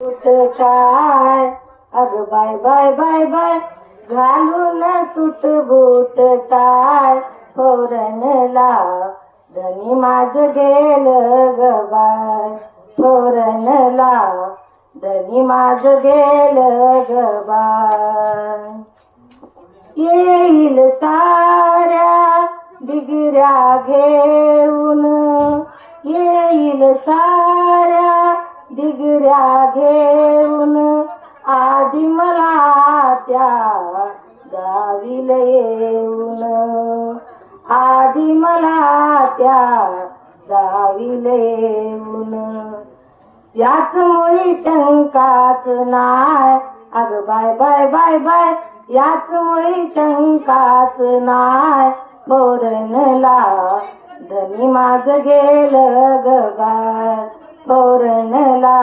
बूट काय अग bye bye bye bye घालून सूट बूट काय फोरणला धनी माझ गेल ग बाय फोरणला धनी माझ गेल ग बाय येईल साऱ्या डिगऱ्या घेऊन येईल साऱ्या डिगऱ्या घेऊन आधी मला त्या गावील येऊन आधी मला त्या गावील येऊन याच मुळी शंकाच नाय अग बाय बाय बाय बाय याच मुळी शंकाच नाय फोरणला धनी माझ गेल ग बाय फोरणला